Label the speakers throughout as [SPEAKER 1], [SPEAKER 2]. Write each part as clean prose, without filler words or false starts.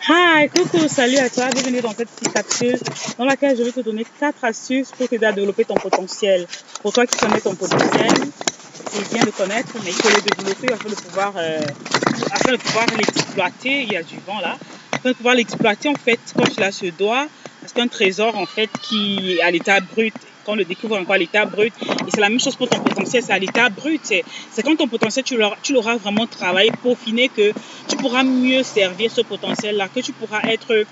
[SPEAKER 1] Hi, coucou, salut à toi, bienvenue dans cette petite capsule dans laquelle je vais te donner 4 astuces pour t'aider à développer ton potentiel. Pour toi qui connais ton potentiel et bien le connaître, mais il faut le développer afin de pouvoir l'exploiter. Il y a du vent là. Afin de pouvoir l'exploiter, en fait, comme cela se doit, c'est un trésor en fait qui est à l'état brut. Quand on le découvre encore à l'état brut, et c'est la même chose pour ton potentiel, c'est à l'état brut. C'est quand ton potentiel, tu l'auras vraiment travaillé, peaufiné, que tu pourras mieux servir ce potentiel-là, que tu pourras être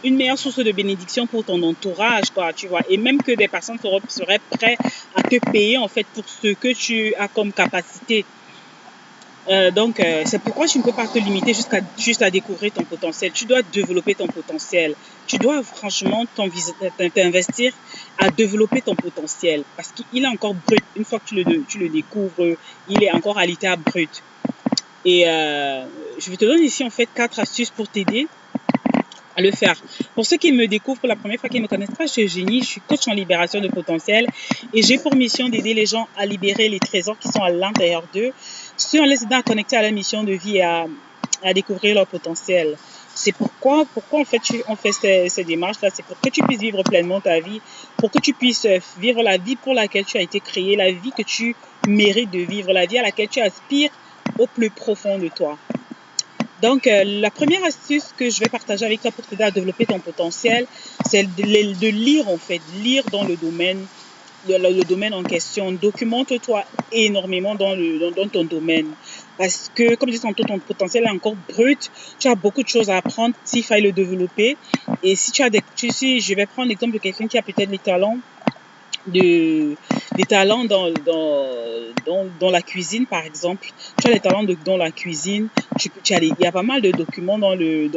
[SPEAKER 1] une meilleure source de bénédiction pour ton entourage, quoi, tu vois. Et même que des personnes seraient prêtes à te payer, en fait, pour ce que tu as comme capacité. C'est pourquoi tu ne peux pas te limiter juste à découvrir ton potentiel. Tu dois développer ton potentiel. Tu dois franchement t'investir à développer ton potentiel parce qu'il est encore brut. Une fois que tu le découvres, il est encore à l'état brut. Et je vais te donner ici en fait 4 astuces pour t'aider à le faire. Pour ceux qui me découvrent pour la première fois, qui ne me connaissent pas, je suis Génie, je suis coach en libération de potentiel et j'ai pour mission d'aider les gens à libérer les trésors qui sont à l'intérieur d'eux, ceux en les aidant à connecter à la mission de vie et à découvrir leur potentiel. C'est pourquoi en fait on fait ces démarches-là, c'est pour que tu puisses vivre pleinement ta vie, pour que tu puisses vivre la vie pour laquelle tu as été créé, la vie que tu mérites de vivre, la vie à laquelle tu aspires au plus profond de toi. Donc, la première astuce que je vais partager avec toi pour t'aider à développer ton potentiel, c'est de lire en fait, lire dans le domaine en question. Documente-toi énormément dans ton domaine. Parce que, comme je dis tantôt, ton potentiel est encore brut. Tu as beaucoup de choses à apprendre s'il faille le développer. Et si si je vais prendre l'exemple de quelqu'un qui a peut-être les talents de, des talents dans la cuisine, par exemple. Tu as les talents dans la cuisine. Il y a pas mal de documents dans le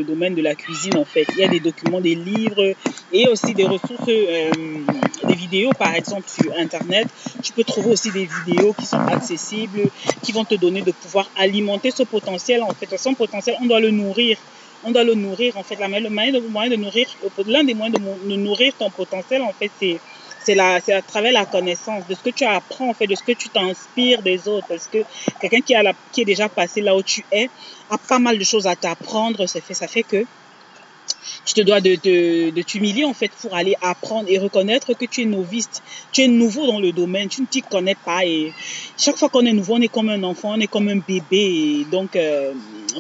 [SPEAKER 1] domaine de la cuisine, en fait. Il y a des documents, des livres et aussi des ressources, des vidéos, par exemple, sur Internet. Tu peux trouver aussi des vidéos qui sont accessibles, qui vont te donner de pouvoir alimenter ce potentiel, en fait. Son potentiel, on doit le nourrir. On doit le nourrir, en fait. Le moyen de nourrir, l'un des moyens de nourrir ton potentiel, en fait, c'est à travers la connaissance de ce que tu apprends, en fait, de ce que tu t'inspires des autres. Parce que quelqu'un qui est déjà passé là où tu es a pas mal de choses à t'apprendre. Ça fait que tu te dois de t'humilier en fait pour aller apprendre et reconnaître que tu es novice, tu es nouveau dans le domaine, tu ne t'y connais pas et chaque fois qu'on est nouveau, on est comme un enfant, on est comme un bébé et donc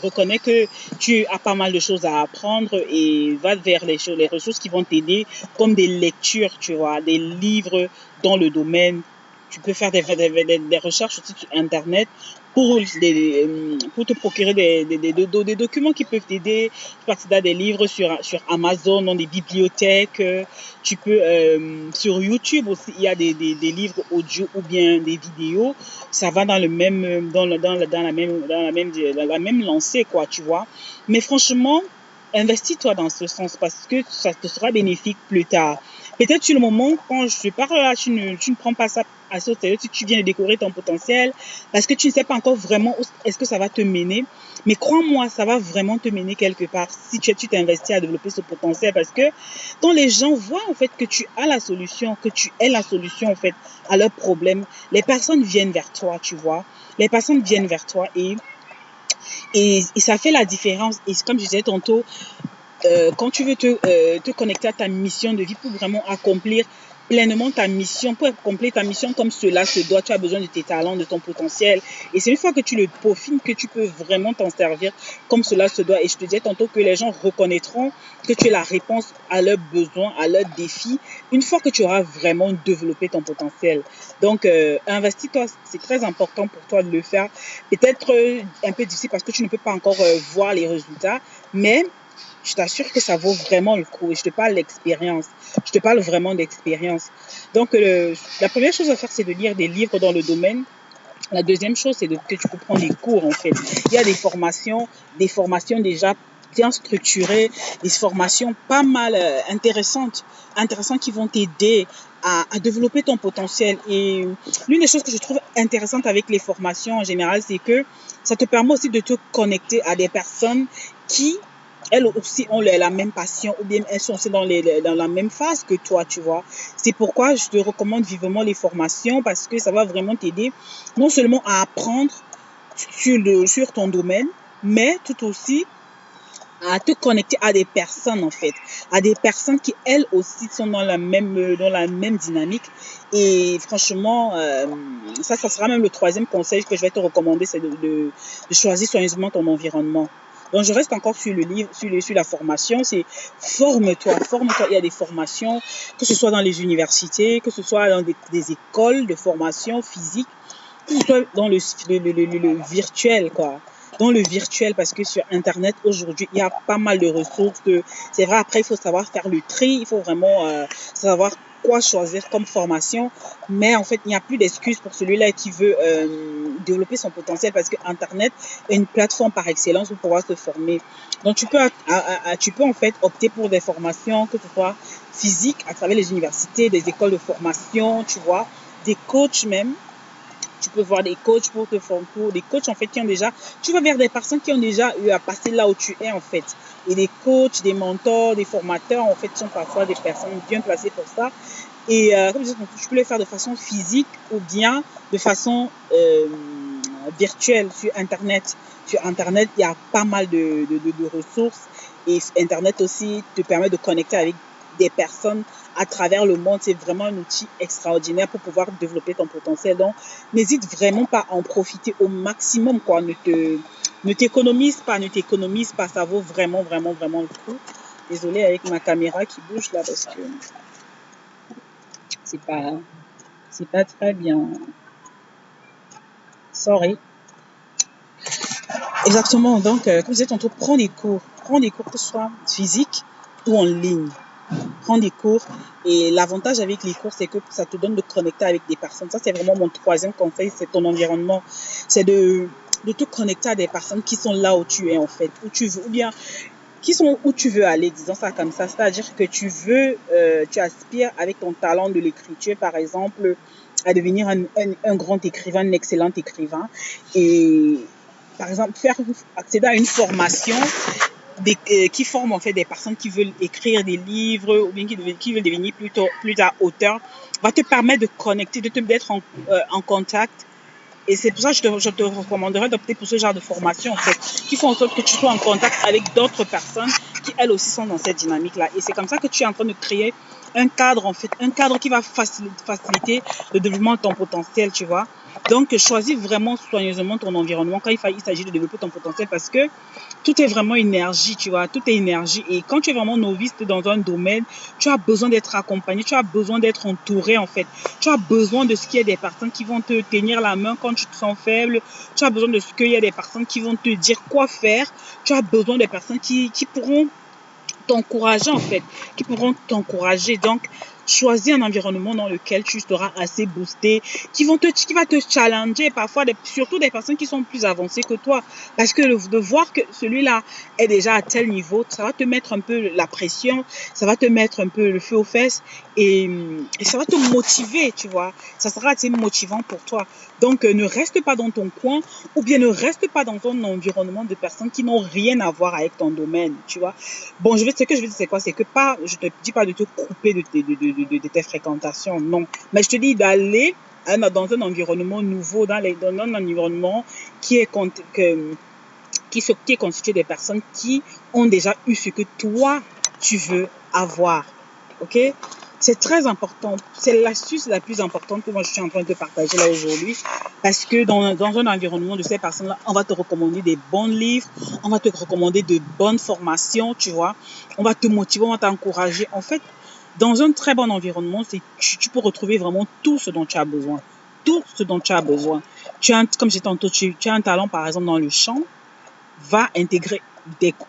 [SPEAKER 1] reconnais que tu as pas mal de choses à apprendre et va vers les ressources qui vont t'aider comme des lectures, tu vois, des livres dans le domaine. Tu peux faire des recherches aussi sur Internet pour te procurer des documents qui peuvent t'aider. Tu as des livres sur Amazon, dans des bibliothèques. Tu peux, sur YouTube aussi, il y a des livres audio ou bien des vidéos. Ça va dans le même, dans la même lancée, quoi, tu vois. Mais franchement, investis-toi dans ce sens parce que ça te sera bénéfique plus tard. Peut-être sur le moment, quand je te parle là, tu ne prends pas ça assez au sérieux si tu viens de découvrir ton potentiel parce que tu ne sais pas encore vraiment où est-ce que ça va te mener. Mais crois-moi, ça va vraiment te mener quelque part si tu t'investis à développer ce potentiel parce que quand les gens voient en fait que tu as la solution, que tu es la solution en fait à leurs problèmes, les personnes viennent vers toi, tu vois. Les personnes viennent vers toi et ça fait la différence. Et comme je disais tantôt, quand tu veux te connecter à ta mission de vie pour vraiment accomplir pleinement ta mission, pour accomplir ta mission comme cela se doit, tu as besoin de tes talents, de ton potentiel. Et c'est une fois que tu le peaufines que tu peux vraiment t'en servir comme cela se doit. Et je te disais tantôt que les gens reconnaîtront que tu es la réponse à leurs besoins, à leurs défis, une fois que tu auras vraiment développé ton potentiel. Donc, investis-toi, c'est très important pour toi de le faire. Peut-être un peu difficile parce que tu ne peux pas encore voir les résultats, mais je t'assure que ça vaut vraiment le coup. Et je te parle d'expérience. Je te parle vraiment d'expérience. Donc, la première chose à faire, c'est de lire des livres dans le domaine. La deuxième chose, c'est que tu peux prendre des cours, en fait. Il y a des formations déjà bien structurées, des formations pas mal intéressantes qui vont t'aider à développer ton potentiel. Et l'une des choses que je trouve intéressante avec les formations en général, c'est que ça te permet aussi de te connecter à des personnes qui elles aussi ont la même passion ou bien elles sont aussi dans la même phase que toi, tu vois. C'est pourquoi je te recommande vivement les formations parce que ça va vraiment t'aider non seulement à apprendre sur ton domaine, mais tout aussi à te connecter à des personnes en fait, à des personnes qui elles aussi sont dans la même dynamique. Et franchement, ça sera même le troisième conseil que je vais te recommander, c'est de choisir soigneusement ton environnement. Donc je reste encore sur le livre, sur la formation, c'est forme-toi. Il y a des formations, que ce soit dans les universités, que ce soit dans des écoles de formation physique, que ce soit dans le virtuel, quoi. Dans le virtuel, parce que sur Internet, aujourd'hui, il y a pas mal de ressources. C'est vrai, après, il faut savoir faire le tri, il faut vraiment savoir quoi choisir comme formation. Mais en fait, il n'y a plus d'excuses pour celui-là qui veut développer son potentiel, parce que Internet est une plateforme par excellence pour pouvoir se former. Donc, tu peux en fait opter pour des formations, que ce soit physiques, à travers les universités, des écoles de formation, tu vois, des coachs même. Tu peux voir des coachs pour te former, pour des coachs en fait qui ont déjà, tu vas vers des personnes qui ont déjà eu à passer là où tu es en fait. Et des coachs, des mentors, des formateurs en fait sont parfois des personnes bien placées pour ça. Et comme je disais, tu peux le faire de façon physique ou bien de façon virtuelle sur Internet. Sur Internet, il y a pas mal de ressources, et Internet aussi te permet de connecter avec des personnes à travers le monde. C'est vraiment un outil extraordinaire pour pouvoir développer ton potentiel. Donc, n'hésite vraiment pas à en profiter au maximum, quoi. Ne t'économise pas. Ça vaut vraiment, vraiment, vraiment le coup. Désolée avec ma caméra qui bouge là parce que c'est pas, c'est pas très bien. Sorry. Exactement. Donc, comme je disais tantôt, prends des cours. Prends des cours, que ce soit physique ou en ligne. Prends des cours. Et l'avantage avec les cours, c'est que ça te donne de connecter avec des personnes. Ça, c'est vraiment mon troisième conseil, c'est ton environnement. C'est de te connecter à des personnes qui sont là où tu es, en fait, où tu veux, ou bien qui sont où tu veux aller, disons ça comme ça. C'est-à-dire que tu aspires avec ton talent de l'écriture, par exemple, à devenir un grand écrivain, un excellent écrivain. Et par exemple, accéder à une formation qui forme en fait des personnes qui veulent écrire des livres ou bien qui veulent devenir plus tard auteur, va te permettre de connecter, d'être en contact. Et c'est pour ça que je te recommanderais d'opter pour ce genre de formation, en fait, qui font en sorte que tu sois en contact avec d'autres personnes qui, elles aussi, sont dans cette dynamique-là. Et c'est comme ça que tu es en train de créer un cadre, en fait, un cadre qui va faciliter le développement de ton potentiel, tu vois. Donc, choisis vraiment soigneusement ton environnement quand il s'agit de développer ton potentiel, parce que tout est vraiment énergie, tu vois, tout est énergie. Et quand tu es vraiment novice dans un domaine, tu as besoin d'être accompagné, tu as besoin d'être entouré, en fait. Tu as besoin de ce qu'il y ait des personnes qui vont te tenir la main quand tu te sens faible. Tu as besoin de ce qu'il y ait des personnes qui vont te dire quoi faire. Tu as besoin des personnes qui pourront t'encourager en fait, qui pourront t'encourager. Donc, choisis un environnement dans lequel tu seras assez boosté, qui va te challenger, parfois surtout des personnes qui sont plus avancées que toi, parce que de voir que celui-là est déjà à tel niveau, ça va te mettre un peu la pression, ça va te mettre un peu le feu aux fesses, et ça va te motiver, tu vois, ça sera assez motivant pour toi. Donc, ne reste pas dans ton coin, ou bien ne reste pas dans ton environnement de personnes qui n'ont rien à voir avec ton domaine, tu vois. Bon, ce que je veux dire, c'est quoi? C'est que je te dis pas de te couper de tes fréquentations, non. Mais je te dis d'aller dans un environnement nouveau, dans un environnement qui est, qui est constitué des personnes qui ont déjà eu ce que toi, tu veux avoir. OK? C'est très important. C'est l'astuce la plus importante que moi, je suis en train de te partager là aujourd'hui. Parce que dans un environnement de ces personnes-là, on va te recommander des bons livres, on va te recommander de bonnes formations, tu vois. On va te motiver, on va t'encourager. En fait, dans un très bon environnement, tu peux retrouver vraiment tout ce dont tu as besoin. Tout ce dont tu as besoin. Comme j'ai tantôt, tu as un talent, par exemple, dans le chant, va intégrer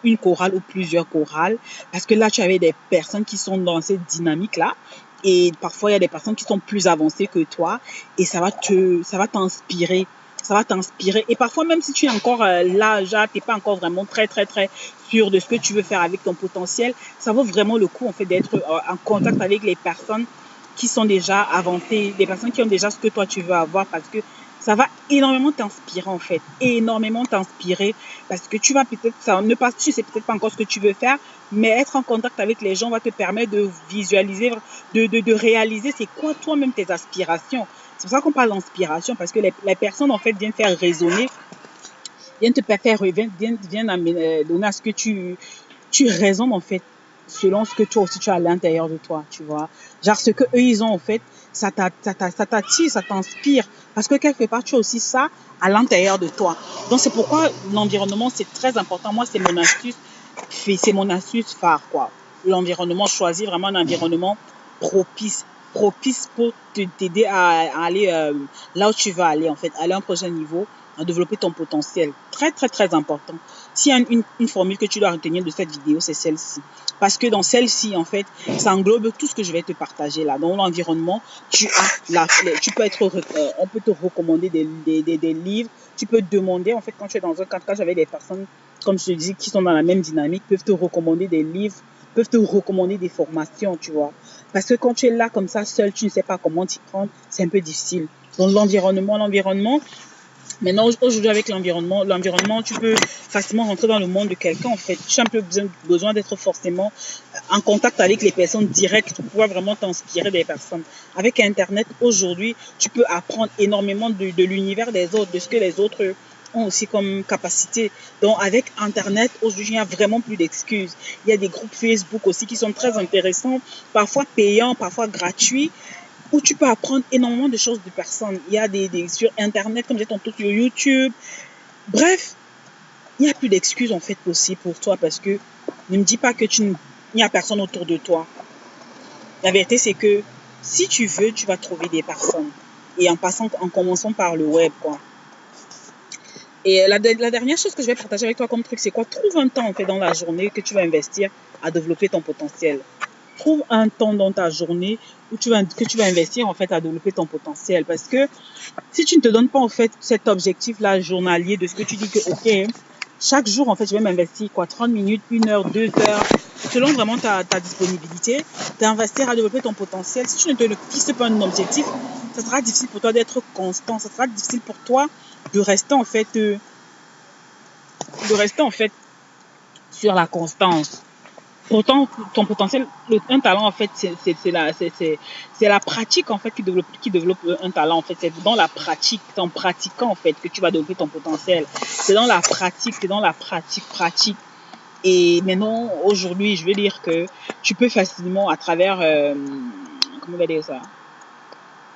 [SPEAKER 1] une chorale ou plusieurs chorales, parce que là, tu avais des personnes qui sont dans cette dynamique-là, et parfois, il y a des personnes qui sont plus avancées que toi, et ça va t'inspirer. Ça va t'inspirer. Et parfois, même si tu es encore là, tu n'es pas encore vraiment très, très, très sûr de ce que tu veux faire avec ton potentiel, ça vaut vraiment le coup, en fait, d'être en contact avec les personnes qui sont déjà avancées, des personnes qui ont déjà ce que toi tu veux avoir, parce que ça va énormément t'inspirer, en fait, énormément t'inspirer, parce que tu sais peut-être pas encore ce que tu veux faire, mais être en contact avec les gens va te permettre de visualiser, de réaliser c'est quoi toi-même tes aspirations. C'est pour ça qu'on parle d'inspiration, parce que les personnes, en fait, viennent te faire résonner, viennent donner à ce que tu raisonnes en fait selon ce que toi aussi tu as à l'intérieur de toi, tu vois. Genre ce que eux ils ont en fait, ça t'attire, ça t'inspire parce que quelque part tu as aussi ça à l'intérieur de toi. Donc c'est pourquoi l'environnement c'est très important. Moi c'est mon astuce phare quoi. L'environnement, choisir vraiment un environnement propice pour t'aider à aller là où tu vas aller en fait, aller à un prochain niveau, à développer ton potentiel. Très très très important. S'il y a une formule que tu dois retenir de cette vidéo, c'est celle-ci. Parce que dans celle-ci, en fait, ça englobe tout ce que je vais te partager là. Dans l'environnement, tu peux être, on peut te recommander des livres. Tu peux demander, en fait, quand tu es dans un cadre, quand j'avais des personnes, comme je te dis, qui sont dans la même dynamique, peuvent te recommander des livres, peuvent te recommander des formations, tu vois. Parce que quand tu es là comme ça, seul, tu ne sais pas comment t'y prendre, c'est un peu difficile. Donc l'environnement, maintenant, aujourd'hui, avec l'environnement, tu peux facilement rentrer dans le monde de quelqu'un, en fait. Tu as un peu besoin d'être forcément en contact avec les personnes directes pour pouvoir vraiment t'inspirer des personnes. Avec Internet, aujourd'hui, tu peux apprendre énormément de l'univers des autres, de ce que les autres ont aussi comme capacité. Donc, avec Internet, aujourd'hui, il n'y a vraiment plus d'excuses. Il y a des groupes Facebook aussi qui sont très intéressants, parfois payants, parfois gratuits, où tu peux apprendre énormément de choses de personnes. Il y a sur Internet, comme j'ai tantôt sur YouTube. Bref, il n'y a plus d'excuses en fait possibles pour toi parce que ne me dis pas que il n'y a personne autour de toi. La vérité, c'est que si tu veux, tu vas trouver des personnes. Et en commençant par le web, quoi. Et la dernière chose que je vais partager avec toi comme truc, c'est quoi? Trouve un temps en fait dans la journée que tu vas investir à développer ton potentiel. Trouve un temps dans ta journée que tu vas investir en fait à développer ton potentiel. Parce que si tu ne te donnes pas en fait cet objectif-là journalier de ce que tu dis que ok, chaque jour en fait je vais m'investir quoi, 30 minutes, 1 heure, 2 heures, selon vraiment ta disponibilité, d'investir à développer ton potentiel. Si tu ne te fixes pas un objectif, ça sera difficile pour toi d'être constant, ça sera difficile pour toi de rester en fait sur la constance. Pourtant, ton potentiel, un talent, en fait, c'est la pratique, en fait, qui développe un talent, en fait. C'est dans la pratique, c'est en pratiquant, en fait, que tu vas développer ton potentiel. C'est dans la pratique, pratique. Et maintenant, aujourd'hui, je veux dire que tu peux facilement, à travers, comment on va dire ça?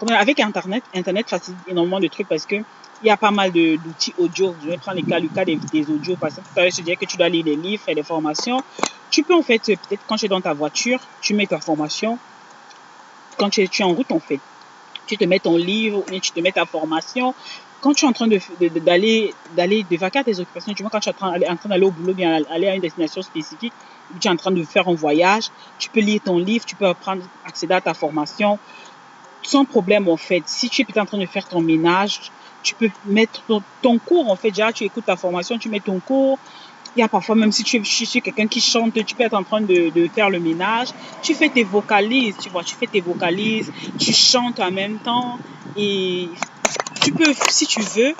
[SPEAKER 1] Avec Internet facilite énormément de trucs parce que il y a pas mal d'outils audio. Je vais prendre le cas des audios. Parce que tout à l'heure, je disais que tu dois lire des livres, faire des formations. Tu peux en fait, peut-être quand tu es dans ta voiture, tu mets ta formation. Quand tu es en route, en fait, tu te mets ton livre, tu te mets ta formation. Quand tu es en train d'aller de vaquer à tes occupations, tu vois, quand tu es en train d'aller au boulot, bien aller à une destination spécifique, tu es en train de faire un voyage, tu peux lire ton livre, tu peux accéder à ta formation sans problème en fait. Si tu es peut-être en train de faire ton ménage, tu peux mettre ton cours en fait. Déjà, tu écoutes ta formation, tu mets ton cours. Il y a parfois, même si tu es quelqu'un qui chante, tu peux être en train de faire le ménage. Tu fais tes vocalises, tu vois, tu fais tes vocalises, tu chantes en même temps. Et tu peux, si tu veux,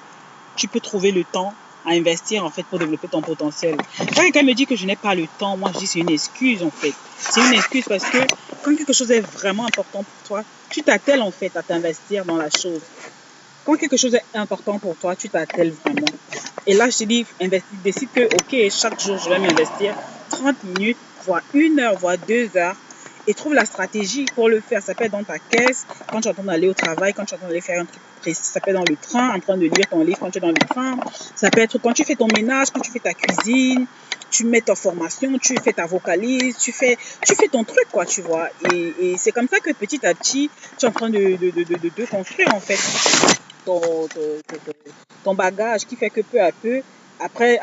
[SPEAKER 1] tu peux trouver le temps à investir en fait pour développer ton potentiel. Quand quelqu'un me dit que je n'ai pas le temps, moi je dis c'est une excuse en fait. C'est une excuse parce que quand quelque chose est vraiment important pour toi, tu t'attelles en fait à t'investir dans la chose. Quand quelque chose est important pour toi, tu t'attelles vraiment. Et là, je te dis, décide que, ok, chaque jour, je vais m'investir 30 minutes, voire 1 heure, voire 2 heures, et trouve la stratégie pour le faire. Ça peut être dans ta caisse, quand tu es en train d'aller au travail, quand tu es en train d'aller faire un truc précis. Ça peut être dans le train, en train de lire ton livre quand tu es dans le train. Ça peut être quand tu fais ton ménage, quand tu fais ta cuisine, tu mets ta formation, tu fais ta vocalise, tu fais ton truc, quoi, tu vois. Et c'est comme ça que petit à petit, tu es en train de construire, en fait, ton, ton bagage qui fait que peu à peu, après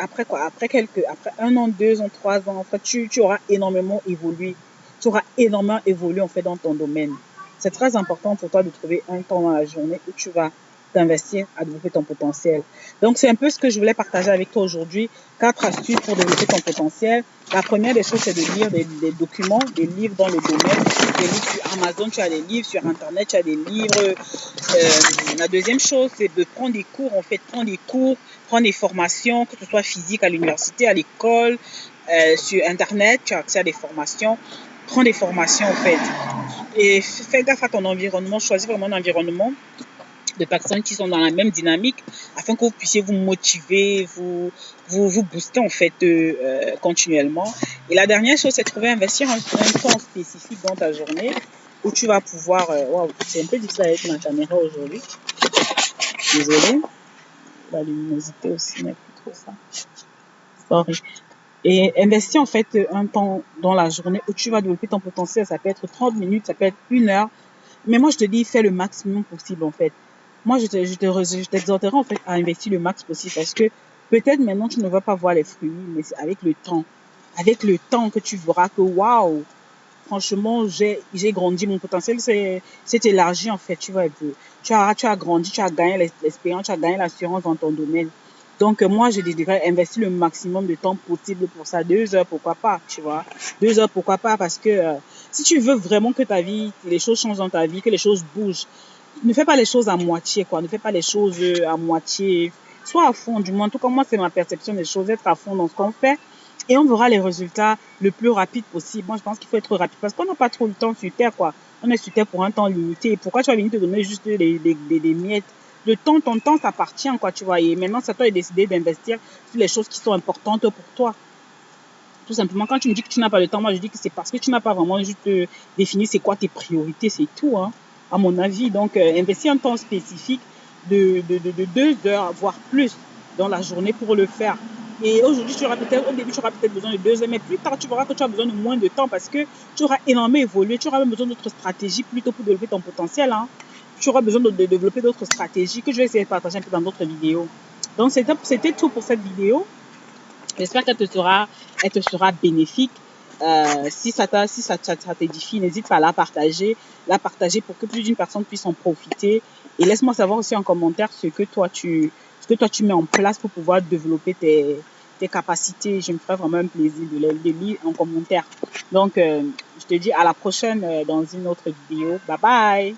[SPEAKER 1] 1 an, 2 ans, 3 ans, en fait, tu auras énormément évolué. Tu auras énormément évolué, en fait, dans ton domaine. C'est très important pour toi de trouver un temps dans la journée où tu vas t'investir à développer ton potentiel. Donc, c'est un peu ce que je voulais partager avec toi aujourd'hui. 4 astuces pour développer ton potentiel. La première des choses, c'est de lire des documents, des livres dans le domaine. Des livres sur Amazon, tu as des livres, sur Internet, tu as des livres. La deuxième chose, c'est de prendre des cours, en fait, prendre des formations, que ce soit physique à l'université, à l'école, sur Internet, tu as accès à des formations. Prends des formations, en fait. Et fais gaffe à ton environnement, choisis vraiment un environnement de personnes qui sont dans la même dynamique afin que vous puissiez vous motiver, vous booster en fait continuellement. Et la dernière chose, c'est trouver investir un temps spécifique dans ta journée où tu vas pouvoir... wow, c'est un peu difficile avec ma caméra aujourd'hui. Désolée. La luminosité aussi n'est plus trop ça. Sorry. Et investir en fait un temps dans la journée où tu vas développer ton potentiel. Ça peut être 30 minutes, ça peut être 1 heure. Mais moi, je te dis, fais le maximum possible en fait. Moi, je t'exhorterai en fait à investir le max possible parce que peut-être maintenant tu ne vas pas voir les fruits, mais c'est avec le temps. Avec le temps que tu verras que waouh, franchement, j'ai grandi, mon potentiel s'est élargi en fait, tu vois un peu. Tu as grandi, tu as gagné l'expérience, tu as gagné l'assurance dans ton domaine. Donc, moi, je dirais investir le maximum de temps possible pour ça. 2 heures, pourquoi pas, tu vois. 2 heures, pourquoi pas, parce que si tu veux vraiment que ta vie, les choses changent dans ta vie, que les choses bougent, ne fais pas les choses à moitié, quoi. Ne fais pas les choses à moitié. Sois à fond, du moins. En tout cas, moi, c'est ma perception des choses, être à fond dans ce qu'on fait. Et on verra les résultats le plus rapide possible. Moi, je pense qu'il faut être rapide parce qu'on n'a pas trop de temps sur Terre, quoi. On est sur Terre pour un temps limité. Pourquoi tu vas venir te donner juste des miettes? Le temps, ton temps t'appartient, quoi, tu vois. Et maintenant, c'est à toi de décider d'investir sur les choses qui sont importantes pour toi. Tout simplement, quand tu me dis que tu n'as pas le temps, moi, je dis que c'est parce que tu n'as pas vraiment juste défini c'est quoi tes priorités, c'est tout, hein, à mon avis. Donc, investir un temps spécifique de 2 heures, voire plus, dans la journée pour le faire. Et aujourd'hui, au début, tu auras peut-être besoin de 2 heures, mais plus tard, tu verras que tu as besoin de moins de temps parce que tu auras énormément évolué. Tu auras même besoin d'autres stratégies plutôt pour développer ton potentiel, hein. Tu auras besoin de développer d'autres stratégies que je vais essayer de partager un peu dans d'autres vidéos. Donc, c'était tout pour cette vidéo. J'espère elle te sera bénéfique. Si ça t'édifie, n'hésite pas à la partager pour que plus d'une personne puisse en profiter. Et laisse-moi savoir aussi en commentaire ce que toi tu mets en place pour pouvoir développer tes capacités. Je me ferai vraiment un plaisir de les lire en commentaire. Donc, je te dis à la prochaine dans une autre vidéo. Bye bye!